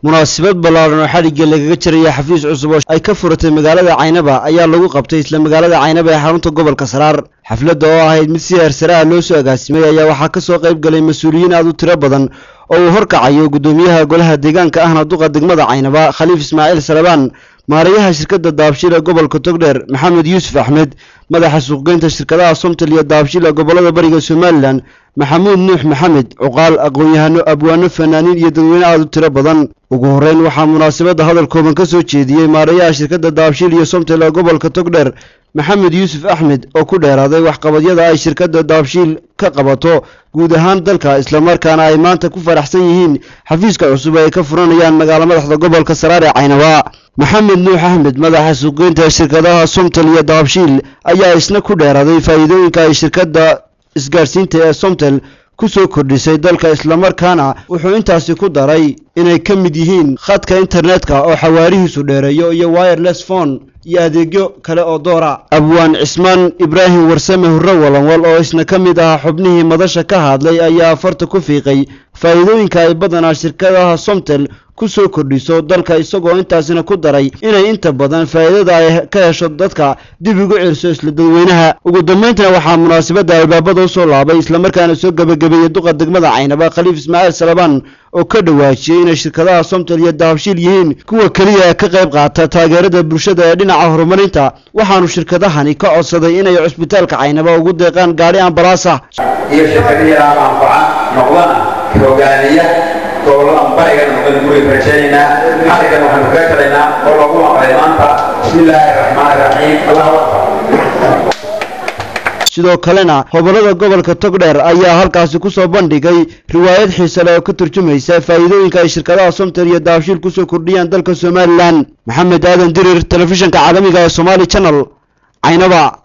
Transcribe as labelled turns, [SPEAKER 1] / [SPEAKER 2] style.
[SPEAKER 1] munaasabad ballaaran oo xadhigga lagaga jiray xafiis cusub oo ay ka furatay magaalada Caynaba ayaa lagu qabtay isla magaalada Caynaba ee xarunta gobolka Saraar. xafladda oo ahayd mid si heersare ah loo soo agaasimay ayaa waxaa ka soo qayb galay mas'uuliyiin aad u tiro badan oo uu horkacayo gudoomiyaha golaha deegaanka ahna duqa degmada Caynaba Khaliif Ismaaciil Salabaan, maarayaha shirkadda Daabshiil ee gobolka Togdheer Maxamed Yuusuf Axmed, madaxa suuqgeynta shirkadaha Somtel iyo Daabshiil ee gobolada bariga Somaliland Maxamuud Nuux Maxamed, cuqaal, aqoon-yahano, abwaano, fanaaniin iyo dadweyne aad u tiro badan. ugu horeyn waxaa munaasabadda hadal kooban ka soo jeediyey maarayaha shirkadda Daabshiil iyo Somtel ee gobolka Togdheer Maxamed Yuusuf Axmed oo ku dheeraaday waxqabadyada ay shirkadda Daabshiil ka qabato guud ahaan dalka, isla markaana ay maanta ku faraxsan yihiin xafiiska cusub ee ay ka furanayaan magaalada madaxda gobolka Saraar ee Caynaba. Maxamed Nuux Axmed, madaxa suuqgeynta shirkadaha Somtel iyo Daabshiil, ayaa isna ku dheeraaday faa'iidooyinka ay shirkadda isgaarsiinta ee Somtel ku soo kordhisay dalka, isla markaana wuxuu intaasi ku daray inay ka mid yihiin khadka internetka oo xawaarihiisu dheereeyo iyo wireless phone iyo adeegyo kale oo doora. abwaan Cismaan Ibraahim Warsame Hurre Walanwal oo isna ka mid ah xubnihii madasha ka hadlay ayaa farta ku fiiqay faa'iidooyinka ay badanaa shirkadaha Somtel ku soo kordhiso dalka, isagoo intaasina ku daray inay inta badan faa'iidada ay ka hesho dadka dib ugu celiso isla dadweynaha. ugu dambeyntina waxaa munaasabadda albaabada u soo laabay isla markaana soo gabagabeeyay duqa degmada Caynaba Khaliif Ismaaciil Salabaan oo ka dhawaajiyay inay shirkadaha Somtel iyo Daabshiil yihiin kuwa kaliya ka qayb qaata taageerada bulshada ee dhinaca horumarinta, waxaanu shirkadahani ka codsaday inay cusbitaalka Caynaba ugu deeqaan gaari ambalaas ah
[SPEAKER 2] iyo shirkadaha anfaca noqdana hogaamiya gobolada bariga noqon guri farjayna xalkan waxaan ka kaleynaa oo lagu aqoonay maanta bismillaahir rahmaanir rahiim. Allahu akbar.
[SPEAKER 1] sidoo kalena gobolada gobolka Togdheer ayaa halkaasi ku soo bandhigay riwaayad xiiso leh oo ka turjumaysa faa'iidooyinka ay shirkadaha Somtel iyo Daabshiil ku soo kordhiyaan dalka Somaliland. Maxamed Aadan Dirir, telefishinka caalamiga ee Somali Channel, Caynaba.